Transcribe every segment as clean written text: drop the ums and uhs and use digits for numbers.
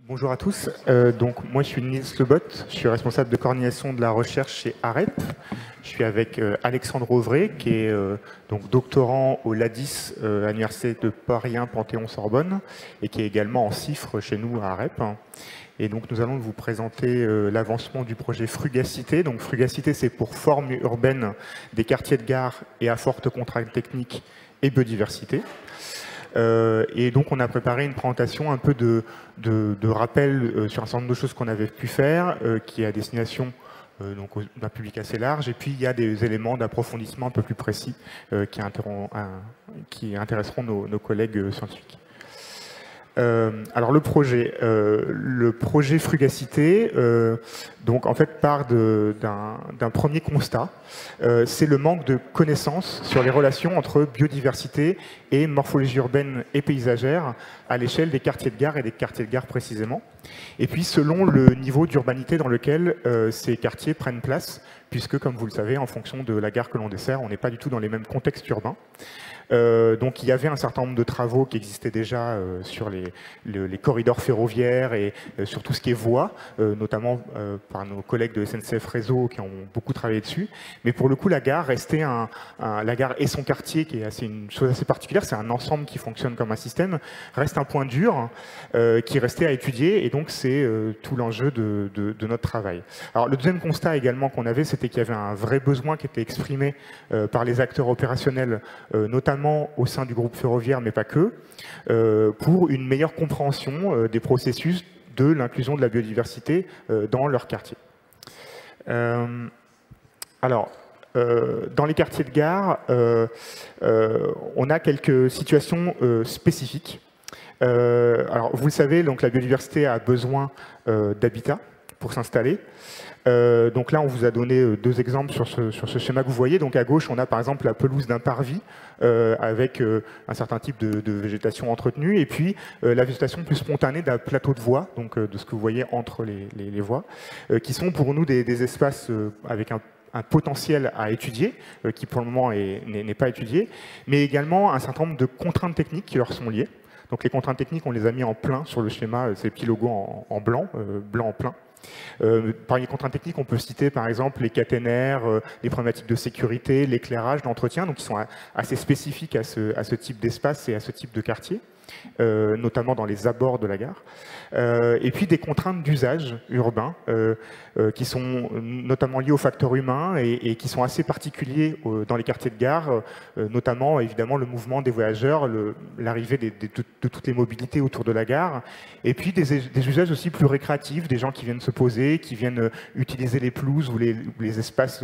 Bonjour à tous. Donc moi je suis Nils Lebot, je suis responsable de coordination de la recherche chez AREP. Je suis avec Alexandre Auvray, qui est donc doctorant au LADIS à l'Université de Paris 1 Panthéon-Sorbonne et qui est également en CIFRE chez nous à AREP. Et donc nous allons vous présenter l'avancement du projet Frugacité. Donc Frugacité, c'est pour forme urbaine des quartiers de gare et à forte contrainte technique et biodiversité. Et donc on a préparé une présentation un peu de rappel sur un certain nombre de choses qu'on avait pu faire, qui est à destination d'un public assez large, et puis il y a des éléments d'approfondissement un peu plus précis qui intéresseront nos collègues scientifiques. Alors le projet Frugacité, donc en fait part d'un premier constat, c'est le manque de connaissances sur les relations entre biodiversité et morphologie urbaine et paysagère à l'échelle des quartiers de gare et des quartiers de gare précisément. Et puis selon le niveau d'urbanité dans lequel ces quartiers prennent place, puisque comme vous le savez, en fonction de la gare que l'on dessert, on n'est pas du tout dans les mêmes contextes urbains. Donc il y avait un certain nombre de travaux qui existaient déjà sur les corridors ferroviaires et sur tout ce qui est voies, notamment par nos collègues de SNCF Réseau qui ont beaucoup travaillé dessus. Mais pour le coup, la gare restait la gare et son quartier, qui est une chose assez particulière, c'est un ensemble qui fonctionne comme un système, reste un point dur qui restait à étudier, et donc c'est tout l'enjeu de notre travail. Alors le deuxième constat également qu'on avait, c'était qu'il y avait un vrai besoin qui était exprimé par les acteurs opérationnels, notamment au sein du groupe ferroviaire, mais pas que, pour une meilleure compréhension des processus de l'inclusion de la biodiversité dans leur quartier. Alors, dans les quartiers de gare, on a quelques situations spécifiques. Alors, vous le savez, donc, la biodiversité a besoin d'habitat pour s'installer. Donc là, on vous a donné deux exemples sur ce schéma que vous voyez. Donc à gauche, on a par exemple la pelouse d'un parvis avec un certain type de végétation entretenue, et puis la végétation plus spontanée d'un plateau de voies, donc de ce que vous voyez entre les voies, qui sont pour nous des espaces avec un potentiel à étudier, qui pour le moment n'est pas étudié, mais également un certain nombre de contraintes techniques qui leur sont liées. Donc les contraintes techniques, on les a mis en plein sur le schéma, ces petits logos en blanc, blanc en plein. Parmi les contraintes techniques, on peut citer par exemple les caténaires, les problématiques de sécurité, l'éclairage, l'entretien, donc qui sont assez spécifiques à ce type d'espace et à ce type de quartier, notamment dans les abords de la gare. Et puis des contraintes d'usage urbain qui sont notamment liées aux facteurs humains et qui sont assez particuliers dans les quartiers de gare, notamment évidemment le mouvement des voyageurs, l'arrivée de toutes les mobilités autour de la gare, et puis des usages aussi plus récréatifs, des gens qui viennent se poser, qui viennent utiliser les pelouses ou les espaces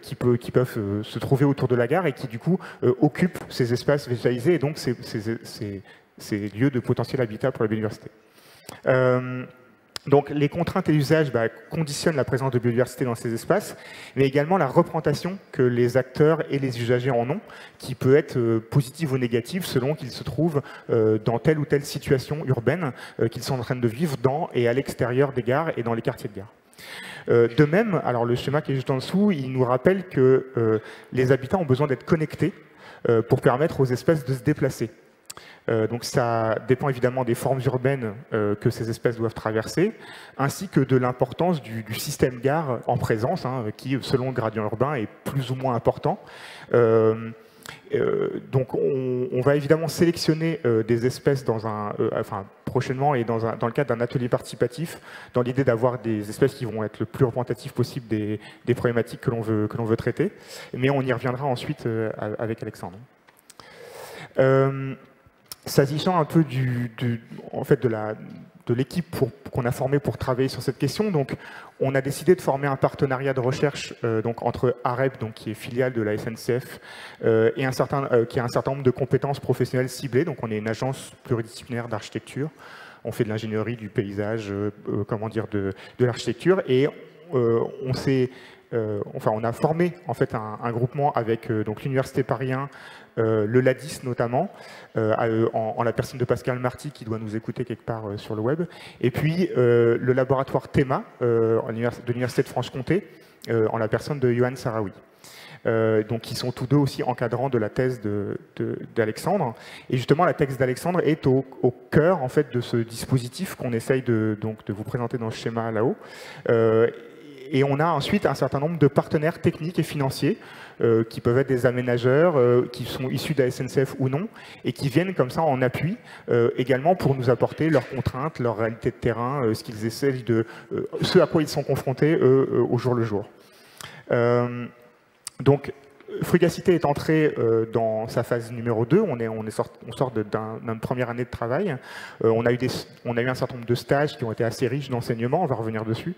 qui peuvent se trouver autour de la gare et qui du coup occupent ces espaces végétalisés et donc ces lieux de potentiel habitat pour la biodiversité. Donc les contraintes et usages conditionnent la présence de biodiversité dans ces espaces, mais également la représentation que les acteurs et les usagers en ont, qui peut être positive ou négative selon qu'ils se trouvent dans telle ou telle situation urbaine qu'ils sont en train de vivre dans et à l'extérieur des gares et dans les quartiers de gare. De même, alors le schéma qui est juste en dessous, il nous rappelle que les habitants ont besoin d'être connectés pour permettre aux espèces de se déplacer. Donc ça dépend évidemment des formes urbaines que ces espèces doivent traverser, ainsi que de l'importance du système gare en présence, qui, selon le gradient urbain, est plus ou moins important. Donc on va évidemment sélectionner des espèces prochainement et dans le cadre d'un atelier participatif, dans l'idée d'avoir des espèces qui vont être le plus représentatives possible des problématiques que l'on veut traiter. Mais on y reviendra ensuite avec Alexandre. S'agissant un peu de l'équipe qu'on a formée pour travailler sur cette question, donc on a décidé de former un partenariat de recherche entre AREP, donc qui est filiale de la SNCF, et qui a un certain nombre de compétences professionnelles ciblées. Donc on est une agence pluridisciplinaire d'architecture. On fait de l'ingénierie, du paysage, de l'architecture, et on a formé en fait un groupement avec l'Université Paris 1, le LADIS notamment, en la personne de Pascal Marty qui doit nous écouter quelque part sur le web, et puis le laboratoire TEMA de l'Université de Franche-Comté, en la personne de Johan Sarawi. donc qui sont tous deux aussi encadrants de la thèse d'Alexandre. Et justement, la thèse d'Alexandre est au cœur en fait, de ce dispositif qu'on essaye de vous présenter dans ce schéma là-haut. Et on a ensuite un certain nombre de partenaires techniques et financiers qui peuvent être des aménageurs, qui sont issus de la SNCF ou non, et qui viennent comme ça en appui également pour nous apporter leurs contraintes, leur réalité de terrain, ce qu'ils essaient ce à quoi ils sont confrontés au jour le jour. Donc, Frugacité est entré dans sa phase numéro 2, on sort d'une première année de travail. On a eu un certain nombre de stages qui ont été assez riches d'enseignement, on va revenir dessus.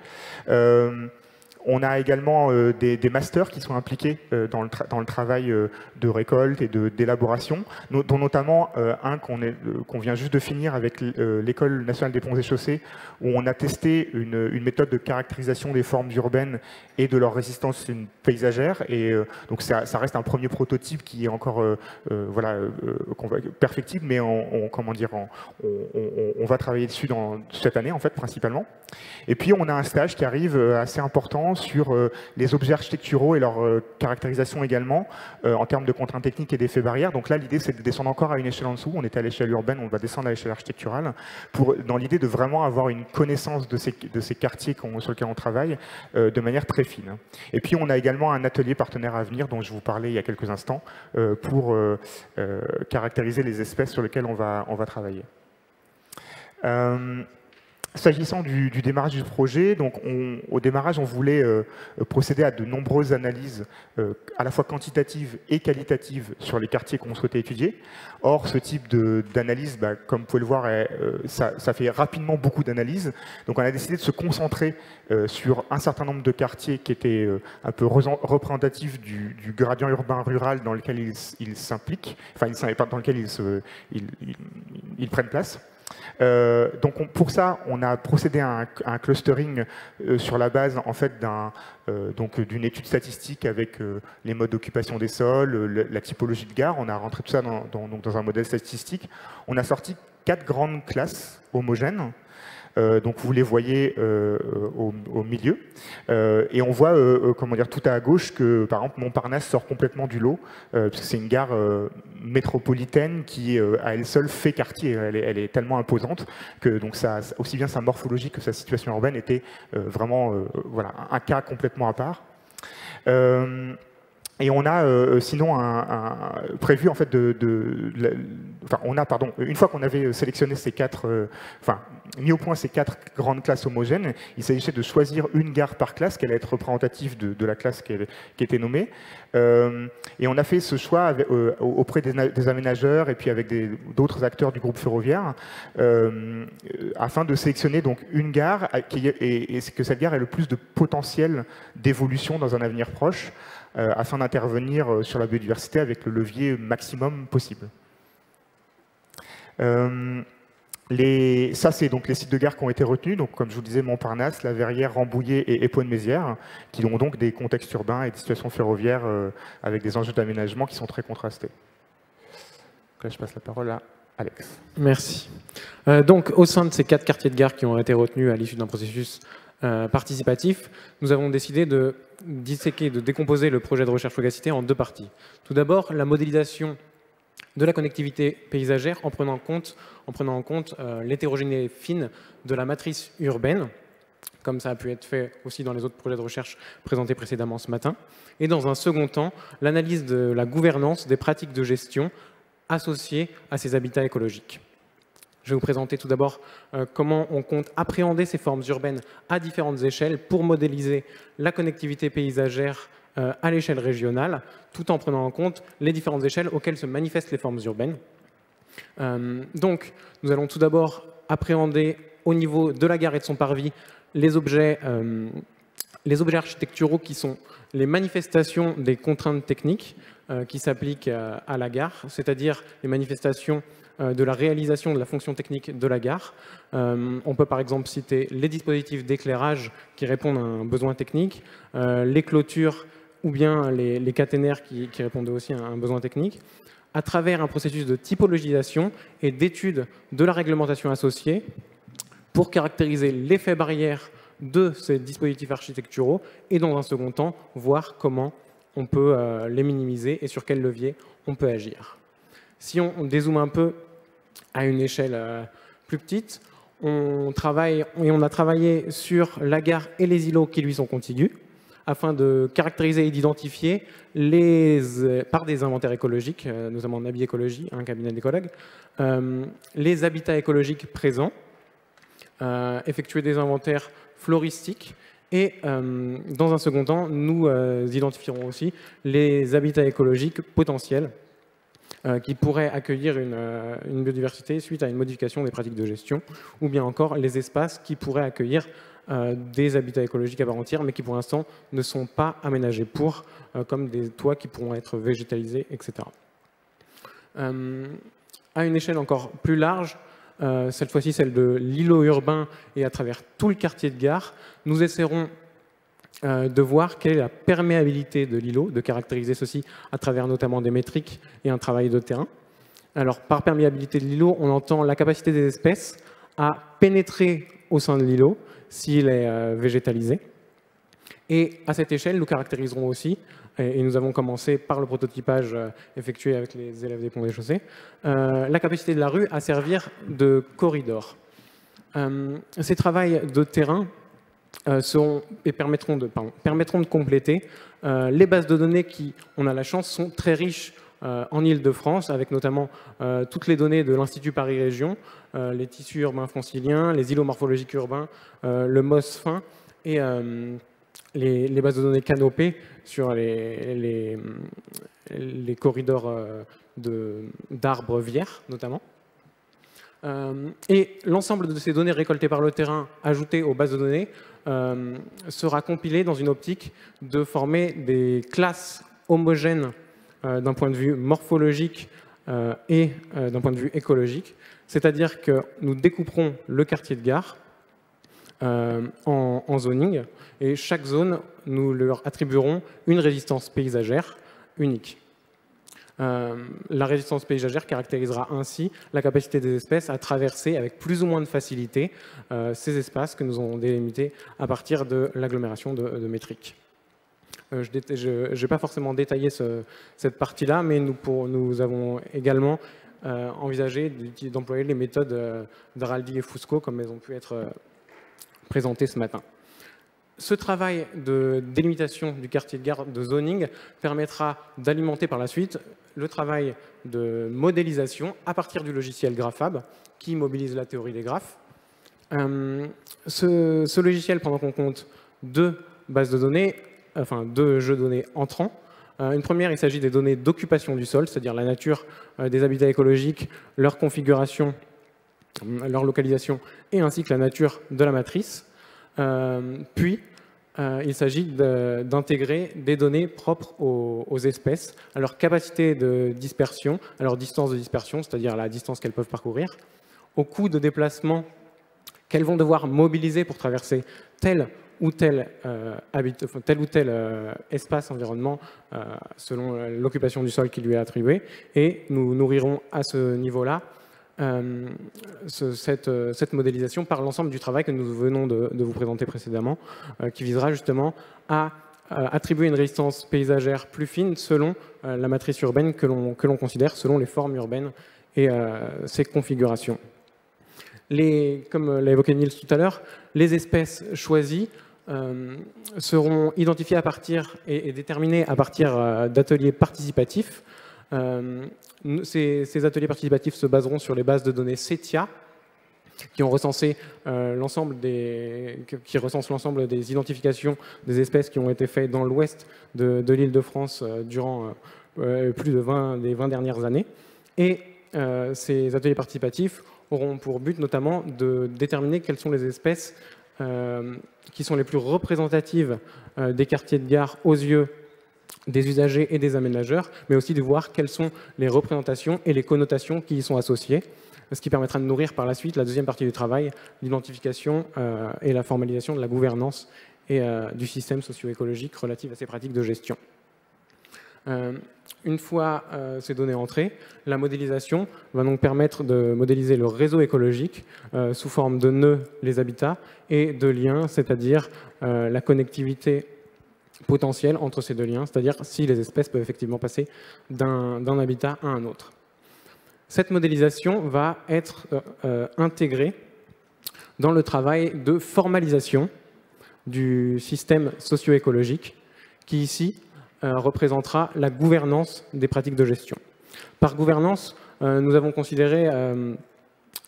On a également des masters qui sont impliqués dans le travail de récolte et d'élaboration, dont notamment un qu'on vient juste de finir avec l'École nationale des ponts et chaussées, où on a testé une méthode de caractérisation des formes urbaines et de leur résistance paysagère. Et donc ça reste un premier prototype qui est encore perfectible, mais on va travailler dessus cette année, en fait, principalement. Et puis on a un stage qui arrive assez important sur les objets architecturaux et leur caractérisation également en termes de contraintes techniques et d'effets barrières. Donc là, l'idée, c'est de descendre encore à une échelle en dessous. On était à l'échelle urbaine, on va descendre à l'échelle architecturale, dans l'idée de vraiment avoir une connaissance de ces quartiers sur lesquels on travaille de manière très fine. Et puis on a également un atelier partenaire à venir, dont je vous parlais il y a quelques instants, pour caractériser les espèces sur lesquelles on va travailler. S'agissant du démarrage du projet, donc au démarrage, on voulait procéder à de nombreuses analyses à la fois quantitatives et qualitatives sur les quartiers qu'on souhaitait étudier. Or, ce type d'analyse, comme vous pouvez le voir, ça fait rapidement beaucoup d'analyses. Donc on a décidé de se concentrer sur un certain nombre de quartiers qui étaient un peu représentatifs du gradient urbain-rural dans lequel ils s'impliquent, enfin dans lequel ils prennent place. Donc pour ça, on a procédé à un clustering sur la base en fait d'une étude statistique avec les modes d'occupation des sols, la typologie de gare. On a rentré tout ça dans un modèle statistique. On a sorti 4 grandes classes homogènes. Donc vous les voyez au milieu. Et on voit tout à gauche que, par exemple, Montparnasse sort complètement du lot, puisque c'est une gare métropolitaine qui, à elle seule, fait quartier. Elle est tellement imposante que donc aussi bien sa morphologie que sa situation urbaine était vraiment un cas complètement à part. Et on a sinon prévu en fait une fois qu'on avait sélectionné ces mis au point ces 4 grandes classes homogènes, il s'agissait de choisir une gare par classe qui allait être représentative de la classe qui était nommée. Et on a fait ce choix auprès des aménageurs et puis avec d'autres acteurs du groupe ferroviaire afin de sélectionner donc une gare et que cette gare ait le plus de potentiel d'évolution dans un avenir proche. Afin d'intervenir sur la biodiversité avec le levier maximum possible. Ça, c'est donc les sites de gare qui ont été retenus, donc comme je vous disais, Montparnasse, La Verrière, Rambouillet et Épône-Mézières, qui ont donc des contextes urbains et des situations ferroviaires avec des enjeux d'aménagement qui sont très contrastés. Là, je passe la parole à Alex. Merci. Donc, au sein de ces 4 quartiers de gare qui ont été retenus à l'issue d'un processus participatif, nous avons décidé de disséquer, de décomposer le projet de recherche Frugacité en 2 parties. Tout d'abord, la modélisation de la connectivité paysagère en prenant en compte l'hétérogénéité fine de la matrice urbaine, comme ça a pu être fait aussi dans les autres projets de recherche présentés précédemment ce matin. Et dans un second temps, l'analyse de la gouvernance des pratiques de gestion associées à ces habitats écologiques. Je vais vous présenter tout d'abord comment on compte appréhender ces formes urbaines à différentes échelles pour modéliser la connectivité paysagère à l'échelle régionale, tout en prenant en compte les différentes échelles auxquelles se manifestent les formes urbaines. Donc, nous allons tout d'abord appréhender au niveau de la gare et de son parvis les objets architecturaux qui sont les manifestations des contraintes techniques qui s'appliquent à la gare, c'est-à-dire les manifestations de la réalisation de la fonction technique de la gare. On peut par exemple citer les dispositifs d'éclairage qui répondent à un besoin technique, les clôtures ou bien les caténaires qui répondent aussi à un besoin technique, à travers un processus de typologisation et d'étude de la réglementation associée pour caractériser l'effet barrière de ces dispositifs architecturaux et dans un second temps, voir comment on peut les minimiser et sur quels leviers on peut agir. Si on dézoome un peu à une échelle plus petite, on a travaillé sur la gare et les îlots qui lui sont contigus, afin de caractériser et d'identifier par des inventaires écologiques, notamment Nabi Écologie, un cabinet d'écologues, les habitats écologiques présents, effectuer des inventaires floristiques et, dans un second temps, nous identifierons aussi les habitats écologiques potentiels qui pourraient accueillir une biodiversité suite à une modification des pratiques de gestion, ou bien encore les espaces qui pourraient accueillir des habitats écologiques à part entière, mais qui pour l'instant ne sont pas aménagés pour, comme des toits qui pourront être végétalisés, etc. À une échelle encore plus large, cette fois-ci celle de l'îlot urbain et à travers tout le quartier de gare, nous essaierons de voir quelle est la perméabilité de l'îlot, de caractériser ceci à travers notamment des métriques et un travail de terrain. Alors par perméabilité de l'îlot, on entend la capacité des espèces à pénétrer au sein de l'îlot s'il est végétalisé. Et à cette échelle, nous caractériserons aussi, et nous avons commencé par le prototypage effectué avec les élèves des ponts et chaussées, la capacité de la rue à servir de corridor. Ces travaux de terrain permettront de compléter les bases de données qui, on a la chance, sont très riches en Île-de-France, avec notamment toutes les données de l'Institut Paris Région, les tissus urbains franciliens, les îlots morphologiques urbains, le MOS fin et les bases de données canopées sur les corridors d'arbres viers, notamment. Et l'ensemble de ces données récoltées par le terrain, ajoutées aux bases de données, sera compilé dans une optique de former des classes homogènes d'un point de vue morphologique et d'un point de vue écologique. C'est-à-dire que nous découperons le quartier de gare en zoning, et chaque zone, nous leur attribuerons une résistance paysagère unique. La résistance paysagère caractérisera ainsi la capacité des espèces à traverser avec plus ou moins de facilité ces espaces que nous avons délimités à partir de l'agglomération de métriques. Je n'ai pas forcément détaillé cette partie-là, mais nous avons également envisagé d'employer les méthodes d'Araldi et Fusco comme elles ont pu être présentées ce matin. Ce travail de délimitation du quartier de gare, de zoning, permettra d'alimenter par la suite le travail de modélisation à partir du logiciel GraphHub, qui mobilise la théorie des graphes. Ce logiciel prend en compte deux bases de données, enfin deux jeux de données entrants. Une première, il s'agit des données d'occupation du sol, c'est-à-dire la nature des habitats écologiques, leur configuration, leur localisation, et ainsi que la nature de la matrice. Puis, il s'agit d'intégrer des données propres aux espèces, à leur capacité de dispersion, à leur distance de dispersion, c'est-à-dire la distance qu'elles peuvent parcourir, au coût de déplacement qu'elles vont devoir mobiliser pour traverser tel ou tel espace, environnement, selon l'occupation du sol qui lui est attribuée. Et nous nourrirons à ce niveau-là cette modélisation par l'ensemble du travail que nous venons de vous présenter précédemment, qui visera justement à attribuer une résistance paysagère plus fine selon la matrice urbaine que l'on considère, selon les formes urbaines et ses configurations. Comme l'a évoqué Niels tout à l'heure, les espèces choisies seront identifiées à partir et déterminées à partir d'ateliers participatifs. Ces ateliers participatifs se baseront sur les bases de données CETIA, qui ont recensé l'ensemble des identifications des espèces qui ont été faites dans l'ouest de l'Île-de-France durant plus de 20 dernières années. Et ces ateliers participatifs auront pour but notamment de déterminer quelles sont les espèces qui sont les plus représentatives des quartiers de gare aux yeux des usagers et des aménageurs, mais aussi de voir quelles sont les représentations et les connotations qui y sont associées, ce qui permettra de nourrir par la suite la deuxième partie du travail, l'identification et la formalisation de la gouvernance et du système socio-écologique relatif à ces pratiques de gestion. Une fois ces données entrées, la modélisation va donc permettre de modéliser le réseau écologique sous forme de nœuds, les habitats, et de liens, c'est-à-dire la connectivité potentiel entre ces deux liens, c'est-à-dire si les espèces peuvent effectivement passer d'un habitat à un autre. Cette modélisation va être intégrée dans le travail de formalisation du système socio-écologique, qui ici représentera la gouvernance des pratiques de gestion. Par gouvernance, nous avons considéré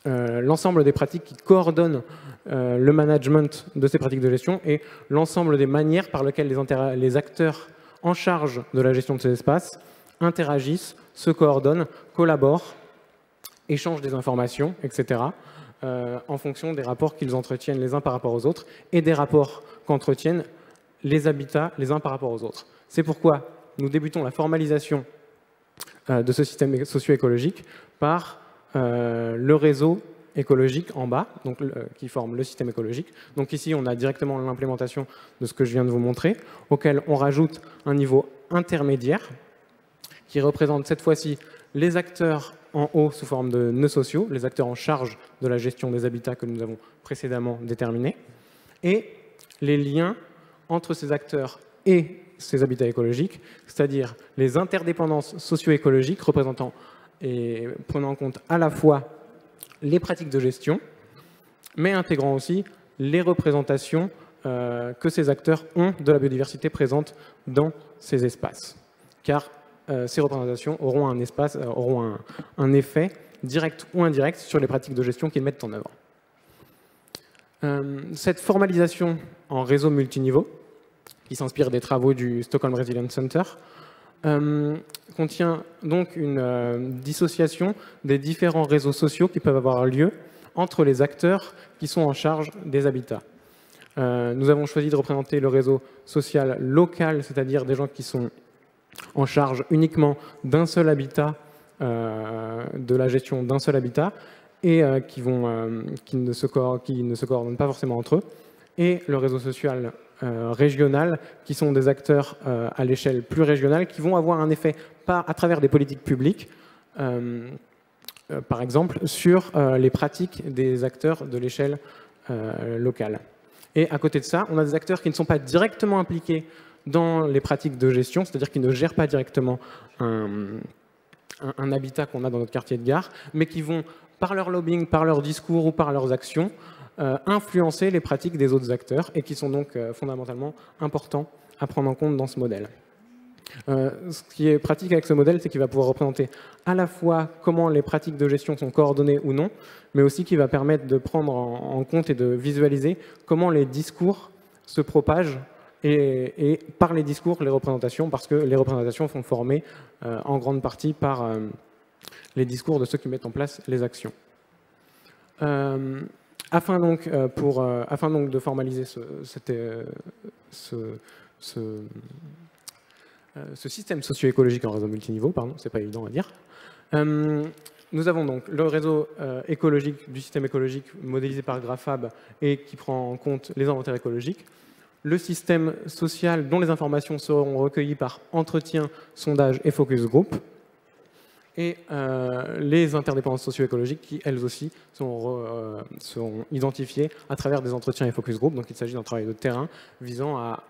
l'ensemble des pratiques qui coordonnent le management de ces pratiques de gestion et l'ensemble des manières par lesquelles les acteurs en charge de la gestion de ces espaces interagissent, se coordonnent, collaborent, échangent des informations, etc., en fonction des rapports qu'ils entretiennent les uns par rapport aux autres et des rapports qu'entretiennent les habitats les uns par rapport aux autres. C'est pourquoi nous débutons la formalisation de ce système socio-écologique par le réseau écologique en bas, donc, qui forme le système écologique. Donc ici, on a directement l'implémentation de ce que je viens de vous montrer, auquel on rajoute un niveau intermédiaire qui représente cette fois-ci les acteurs en haut sous forme de nœuds sociaux, les acteurs en charge de la gestion des habitats que nous avons précédemment déterminés, et les liens entre ces acteurs et ces habitats écologiques, c'est-à-dire les interdépendances socio-écologiques représentant et prenant en compte à la fois les pratiques de gestion, mais intégrant aussi les représentations que ces acteurs ont de la biodiversité présente dans ces espaces. Car ces représentations auront un effet direct ou indirect sur les pratiques de gestion qu'ils mettent en œuvre. Cette formalisation en réseau multiniveau, qui s'inspire des travaux du Stockholm Resilience Center, contient donc une dissociation des différents réseaux sociaux qui peuvent avoir lieu entre les acteurs qui sont en charge des habitats. Nous avons choisi de représenter le réseau social local, c'est-à-dire des gens qui sont en charge uniquement d'un seul habitat, de la gestion d'un seul habitat, et qui ne se coordonnent pas forcément entre eux, et le réseau social régional, qui sont des acteurs à l'échelle plus régionale, qui vont avoir un effet à travers des politiques publiques, par exemple, sur les pratiques des acteurs de l'échelle locale. Et à côté de ça, on a des acteurs qui ne sont pas directement impliqués dans les pratiques de gestion, c'est-à-dire qui ne gèrent pas directement un habitat qu'on a dans notre quartier de gare, mais qui vont, par leur lobbying, par leur discours ou par leurs actions, influencer les pratiques des autres acteurs et qui sont donc fondamentalement importants à prendre en compte dans ce modèle. Ce qui est pratique avec ce modèle, c'est qu'il va pouvoir représenter à la fois comment les pratiques de gestion sont coordonnées ou non, mais aussi qu'il va permettre de prendre en compte et de visualiser comment les discours se propagent et par les discours, les représentations, parce que les représentations sont formées en grande partie par les discours de ceux qui mettent en place les actions. Afin donc de formaliser ce système socio-écologique en réseau multiniveau, pardon, c'est pas évident à dire, nous avons donc le réseau écologique du système écologique modélisé par GraphHub et qui prend en compte les inventaires écologiques, le système social dont les informations seront recueillies par entretien, sondage et focus group, et les interdépendances socio-écologiques qui, elles aussi, sont identifiées à travers des entretiens et focus group. Donc il s'agit d'un travail de terrain visant à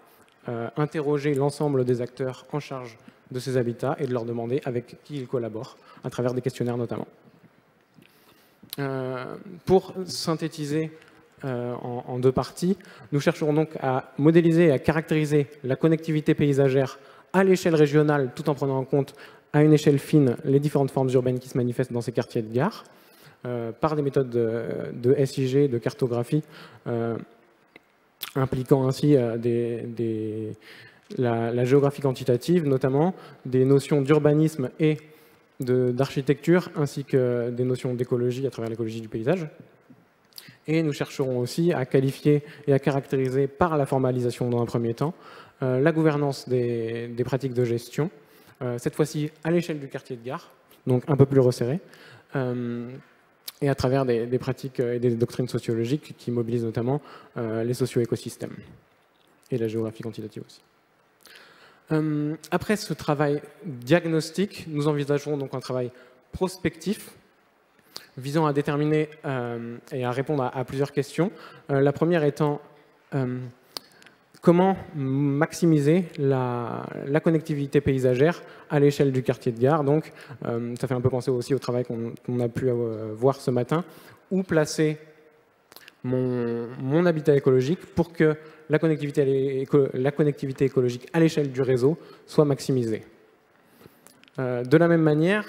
interroger l'ensemble des acteurs en charge de ces habitats et de leur demander avec qui ils collaborent, à travers des questionnaires notamment. Pour synthétiser en deux parties, nous chercherons donc à modéliser et à caractériser la connectivité paysagère à l'échelle régionale, tout en prenant en compte à une échelle fine les différentes formes urbaines qui se manifestent dans ces quartiers de gare, par des méthodes de SIG, de cartographie, impliquant ainsi la géographie quantitative, notamment des notions d'urbanisme et d'architecture, ainsi que des notions d'écologie à travers l'écologie du paysage. Et nous chercherons aussi à qualifier et à caractériser par la formalisation dans un premier temps la gouvernance des pratiques de gestion, cette fois-ci à l'échelle du quartier de gare, donc un peu plus resserré, et à travers des pratiques et des doctrines sociologiques qui mobilisent notamment les socio-écosystèmes et la géographie quantitative aussi. Après ce travail diagnostique, nous envisagerons donc un travail prospectif visant à déterminer et à répondre à plusieurs questions. La première étant comment maximiser la connectivité paysagère à l'échelle du quartier de gare. Donc, ça fait un peu penser aussi au travail qu'on a pu voir ce matin. Où placer mon habitat écologique pour que la connectivité écologique à l'échelle du réseau soit maximisée. De la même manière,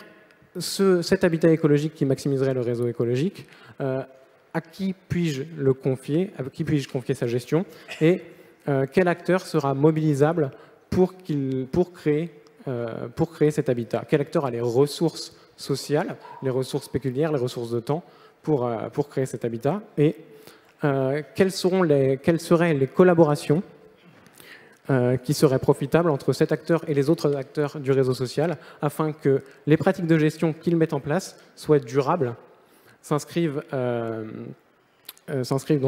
cet habitat écologique qui maximiserait le réseau écologique, à qui puis-je le confier, à qui puis-je confier sa gestion, et quel acteur sera mobilisable pour créer cet habitat? Quel acteur a les ressources sociales, les ressources pécuniaires, les ressources de temps pour créer cet habitat? Et quelles seraient les collaborations qui seraient profitables entre cet acteur et les autres acteurs du réseau social, afin que les pratiques de gestion qu'ils mettent en place soient durables, s'inscrivent dans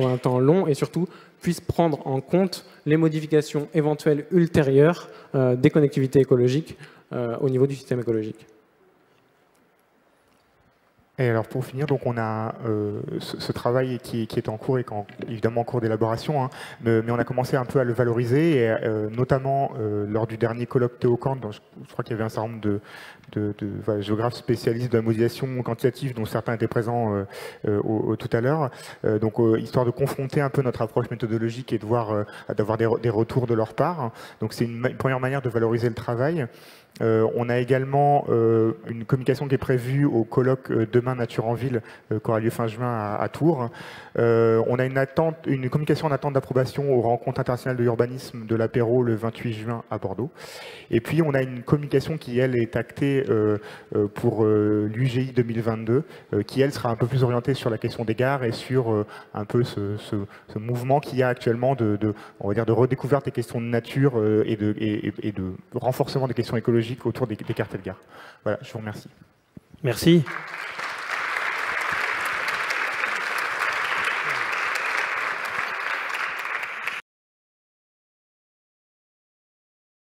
un temps long et surtout puissent prendre en compte les modifications éventuelles ultérieures des connectivités écologiques au niveau du système écologique. Et alors pour finir, donc on a ce travail qui est en cours et évidemment en cours d'élaboration, hein, mais on a commencé un peu à le valoriser, et, notamment lors du dernier colloque Théocante, je crois qu'il y avait un certain nombre de géographes spécialistes de la modélisation quantitative, dont certains étaient présents tout à l'heure, donc histoire de confronter un peu notre approche méthodologique et de voir d'avoir des retours de leur part. Donc c'est une première manière de valoriser le travail. On a également une communication qui est prévue au colloque Demain Nature en Ville qui aura lieu fin juin à Tours. On a une communication en attente d'approbation aux rencontres internationales de l'urbanisme de l'apéro le 28 juin à Bordeaux. Et puis on a une communication qui, elle, est actée pour l'UGI 2022, qui, elle, sera un peu plus orientée sur la question des gares et sur un peu ce mouvement qu'il y a actuellement on va dire, de redécouverte des questions de nature et de renforcement des questions écologiques autour des quartiers de gare. Voilà, je vous remercie. Merci.